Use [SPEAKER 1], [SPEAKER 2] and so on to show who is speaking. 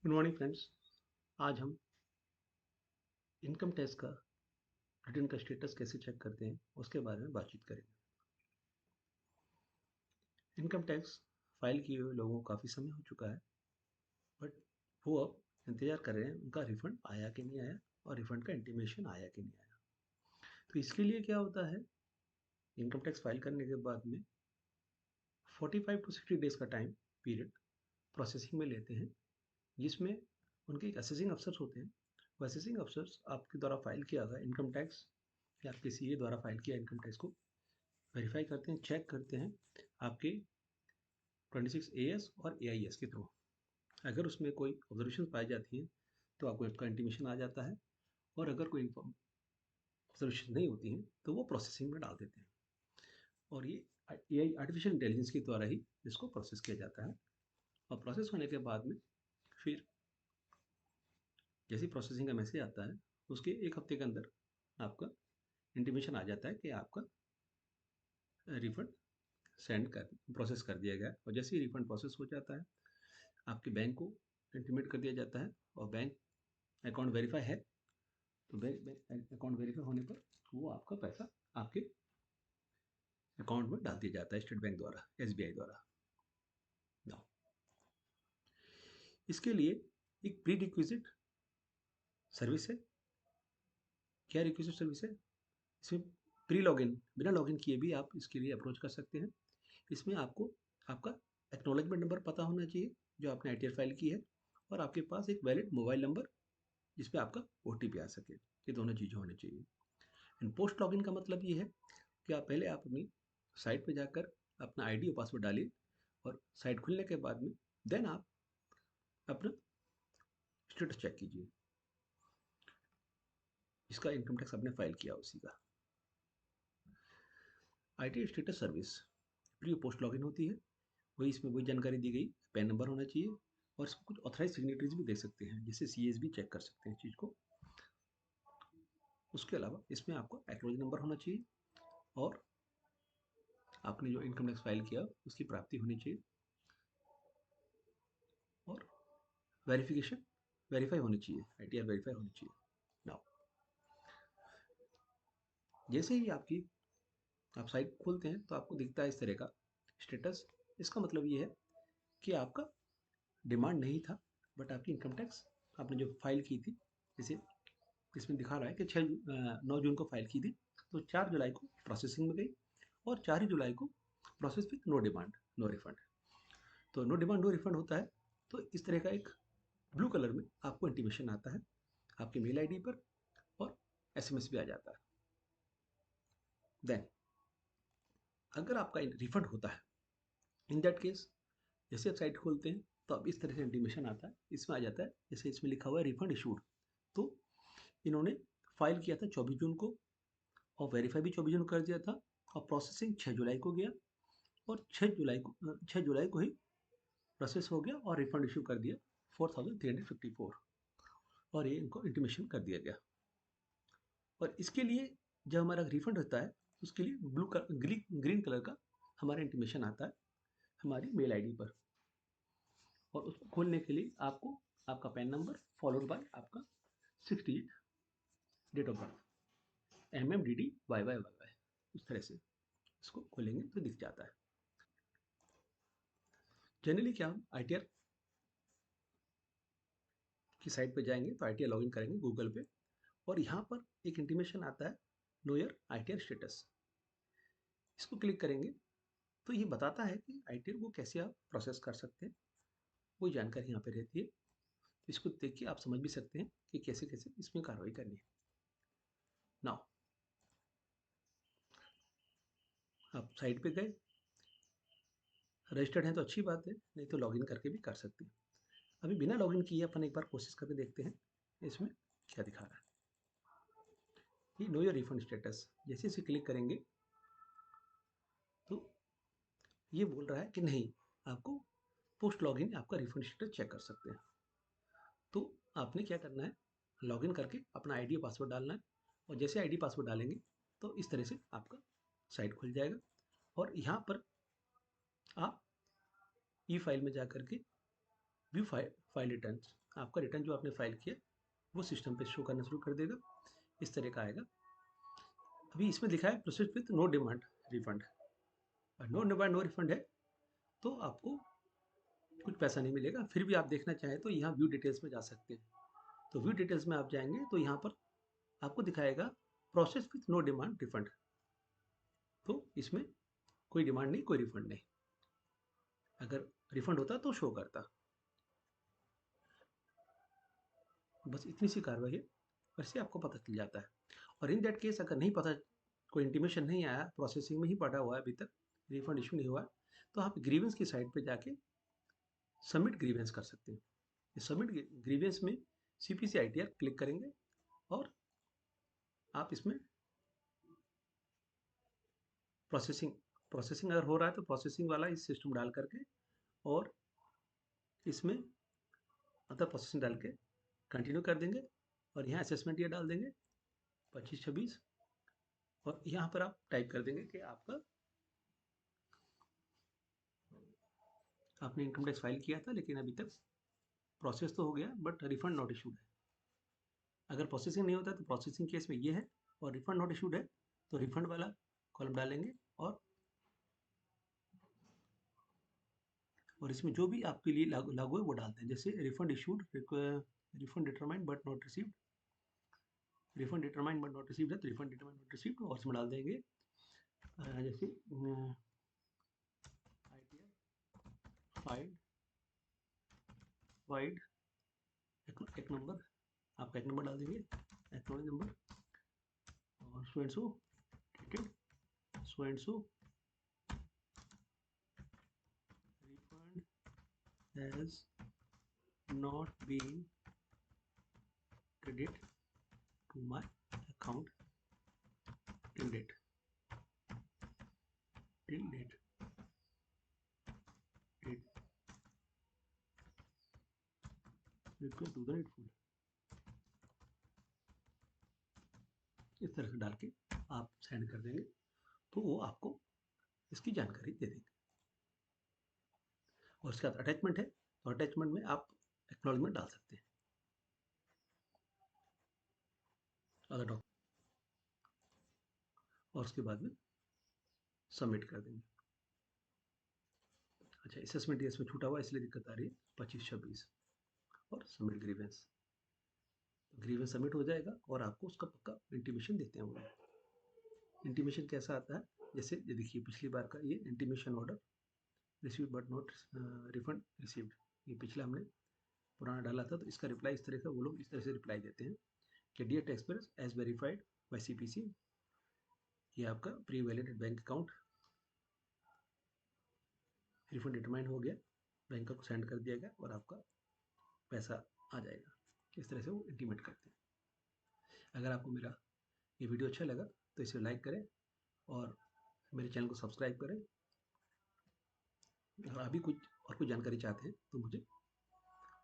[SPEAKER 1] Good morning friends. आज हम income tax का रिटर्न का स्टेटस कैसे चेक करते हैं उसके बारे में बातचीत करेंगे। इनकम टैक्स फाइल किए हुए लोगों को काफ़ी समय हो चुका है, बट वो अब इंतज़ार कर रहे हैं उनका रिफ़ंड आया कि नहीं आया और रिफ़ंड का इंटीमेशन आया कि नहीं आया। तो इसके लिए क्या होता है, इनकम टैक्स फाइल करने के बाद में 45 टू 60 डेज़ का टाइम पीरियड प्रोसेसिंग में लेते हैं, जिसमें उनके एक असेसिंग अफसर्स होते हैं। वो असेसिंग अफसर्स आपके द्वारा फाइल किया गया इनकम टैक्स या आपके सीए द्वारा फाइल किया इनकम टैक्स को वेरीफाई करते हैं, चेक करते हैं आपके 26 एएस और एआईएस के थ्रू। अगर उसमें कोई ऑब्जर्वेशन पाई जाती हैं तो आपको इसका इंटीमेशन आ जाता है, और अगर कोई ऑब्जर्वेशन नहीं होती हैं तो वो प्रोसेसिंग में डाल देते हैं, और ये एआई आर्टिफिशियल इंटेलिजेंस के द्वारा ही इसको प्रोसेस किया जाता है। और प्रोसेस होने के बाद में फिर जैसे प्रोसेसिंग का मैसेज आता है उसके एक हफ्ते के अंदर आपका इंटीमेशन आ जाता है कि आपका रिफंड सेंड कर प्रोसेस कर दिया गया। और जैसे ही रिफंड प्रोसेस हो जाता है आपके बैंक को इंटीमेट कर दिया जाता है, और बैंक अकाउंट वेरीफाई है तो बैंक अकाउंट वेरीफाई होने पर वो आपका पैसा आपके अकाउंट में डाल दिया जाता है स्टेट बैंक द्वारा, एसबीआई द्वारा। नाउ इसके लिए एक प्री रिक्विजिट सर्विस है। क्या रिक्विजिट सर्विस है? इसमें प्री लॉगिन, बिना लॉगिन किए भी आप इसके लिए अप्रोच कर सकते हैं। इसमें आपको आपका एक्नॉलेजमेंट नंबर पता होना चाहिए जो आपने आईटीआर फाइल की है, और आपके पास एक वैलिड मोबाइल नंबर जिसपे आपका ओटीपी आ सके। ये दोनों चीज़ें होनी चाहिए। एंड पोस्ट लॉगिन का मतलब ये है कि आप पहले आप अपनी साइट पे जाकर अपना आईडी और पासवर्ड डालिए, और साइट खुलने के बाद में देन आप अपना स्टेटस चेक कीजिए, जिसका इनकम टैक्स आपने फाइल किया उसी का। IT status service pre post login होती है, वही इसमें वही जानकारी दी गई। पैन नंबर होना चाहिए, और इसमें कुछ ऑथराइज सिग्नेटरीज भी देख सकते हैं, जिससे सीएस भी चेक कर सकते हैं इस चीज़ को। उसके अलावा इसमें आपको एक्नॉलेज नंबर होना चाहिए, और आपने जो इनकम टैक्स फाइल किया उसकी प्राप्ति होनी चाहिए, और वेरिफिकेशन वेरीफाई होनी चाहिए, आईटीआर वेरीफाई होनी चाहिए। नाउ जैसे ही आप साइट खोलते हैं तो आपको दिखता है इस तरह का स्टेटस। इसका मतलब ये है कि आपका डिमांड नहीं था, बट आपकी इनकम टैक्स आपने जो फाइल की थी, जैसे इसमें दिखा रहा है कि 9 जून को फाइल की थी, तो 4 जुलाई को प्रोसेसिंग में गई, और 4 ही जुलाई को process with no demand no refund. तो नो डिमांड नो रिफंड होता है, तो इस तरह का एक ब्लू कलर में आपको इंटीमेशन आता है आपके मेल आईडी पर, और एसएमएस भी आ जाता है। देन अगर आपका रिफंड होता है, इन दैट केस जैसे आप साइट खोलते हैं तो अब इस तरह से इंटीमेशन आता है, इसमें आ जाता है जैसे इसमें लिखा हुआ है रिफंड इशूड। तो इन्होंने फाइल किया था 24 जून को, और वेरीफाई भी 24 जून कर दिया था, और प्रोसेसिंग 6 जुलाई को गया, और 6 जुलाई को ही प्रोसेस हो गया और रिफंड इशू कर दिया 4354, और ये इनको इंटीमेशन कर दिया गया। और इसके लिए जब हमारा रिफंड होता है उसके लिए ग्रीन कलर का हमारा इंटीमेशन आता है हमारी मेल आईडी पर, और उसको खोलने के लिए आपको आपका पैन नंबर फॉलोड बाय आपका 6 digit date of birth, MMDD YYYY, उस तरह से इसको खोलेंगे तो दिख जाता है। जनरली क्या हम आईटीआर की साइट पे जाएंगे तो आईटीआर लॉगिन करेंगे गूगल पे, और यहाँ पर एक इंटीमेशन आता है नो योर आईटीआर स्टेटस। इसको क्लिक करेंगे तो ये बताता है कि आईटीआर को कैसे आप प्रोसेस कर सकते हैं, वही जानकारी यहाँ पे रहती है। इसको देख के आप समझ भी सकते हैं कि कैसे कैसे इसमें कार्रवाई करनी है। नाउ आप साइट पे गए, रजिस्टर्ड हैं तो अच्छी बात है, नहीं तो लॉगिन करके भी कर सकते हैं। अभी बिना लॉगिन किए अपन एक बार कोशिश करके देखते हैं इसमें क्या दिखा रहा है। ये नो योर रिफंड स्टेटस, जैसे इसे क्लिक करेंगे तो ये बोल रहा है कि नहीं, आपको पोस्ट लॉगिन आपका रिफंड स्टेटस चेक कर सकते हैं। तो आपने क्या करना है, लॉगिन करके अपना आईडी और पासवर्ड डालना है, और जैसे आईडी पासवर्ड डालेंगे तो इस तरह से आपका साइट खुल जाएगा, और यहाँ पर आप ई फाइल में जा करके व्यू फाइल रिटर्न्स आपका रिटर्न जो आपने फाइल किया वो सिस्टम पे शो करना शुरू कर देगा। इस तरह का आएगा। अभी इसमें लिखा है process with no demand refund. No demand no refund है तो आपको कुछ पैसा नहीं मिलेगा। फिर भी आप देखना चाहें तो यहाँ व्यू डिटेल्स में जा सकते हैं। तो व्यू डिटेल्स में आप जाएंगे तो यहाँ पर आपको दिखाएगा process with no demand refund. तो इसमें कोई डिमांड नहीं, कोई रिफंड नहीं। अगर रिफंड होता तो शो करता। बस इतनी सी कार्रवाई है, वैसे आपको पता चल जाता है। और इन दैट केस अगर नहीं पता, कोई इंटीमेशन नहीं आया, प्रोसेसिंग में ही पड़ा हुआ है अभी तक, रिफंड इशू नहीं हुआ, तो आप ग्रीवेंस की साइट पे जाके सबमिट ग्रीवेंस कर सकते हैं। सबमिट ग्रीवेंस में CPC ITR क्लिक करेंगे और आप इसमें प्रोसेसिंग अगर हो रहा है तो प्रोसेसिंग वाला इस सिस्टम डाल करके और इसमें अदर प्रोसेसिंग डाल के कंटिन्यू कर देंगे और यहाँ असेसमेंट ईयर डाल देंगे 25-26 और यहाँ पर आप टाइप कर देंगे कि आपने इनकम टैक्स फाइल किया था लेकिन अभी तक प्रोसेस तो हो गया बट रिफंड नॉट इशूड है। अगर प्रोसेसिंग नहीं होता तो प्रोसेसिंग केस में ये है और रिफंड नॉट इशूड है तो रिफंड वाला कॉलम डालेंगे और इसमें जो भी आपके लिए लागू है वो डालते हैं। जैसे refund issued, refund determined but not received, refund determined but not received है तो रिफंड डिटरमाइंड नॉट रिसीव्ड और इसमें डाल देंगे जैसे फाइल वाइड एक नंबर, आपका एक नंबर डाल देंगे, एक्नॉलेज नंबर और so and so dated so and so refund has not been credit to my account till date date request to the needful। इस तरह से डाल के आप सेंड कर देंगे तो वो आपको इसकी जानकारी दे देंगे। और उसके बाद अटैचमेंट है तो अटैचमेंट में आप एक्नॉलेजमेंट डाल सकते हैं अदर डॉक्यूमेंट और उसके बाद में सबमिट कर देंगे। अच्छा, असेसमेंट इसमें छूटा हुआ इसलिए दिक्कत आ रही है 25-26 और सबमिट ग्रीवेंस। ग्रीवेंस सबमिट हो जाएगा और आपको उसका पक्का इंटीमेशन देते हैं वो लोग। इंटीमेशन कैसा आता है, जैसे ये देखिए पिछली बार का ये intimation order receive but not refund received, ये पिछला हमने पुराना डाला था तो इसका रिप्लाई इस तरह का वो लोग इस तरह से रिप्लाई देते हैं कि dear tax payers as verified by CPC, ये आपका pre validated bank account refund determine हो गया, बैंक को सेंड कर दिया गया और आपका पैसा आ जाएगा। इस तरह से वो इंटीमेट करते हैं। अगर आपको मेरा ये वीडियो अच्छा लगा तो इसे लाइक करें और मेरे चैनल को सब्सक्राइब करें। और अभी कुछ और कुछ जानकारी चाहते हैं तो मुझे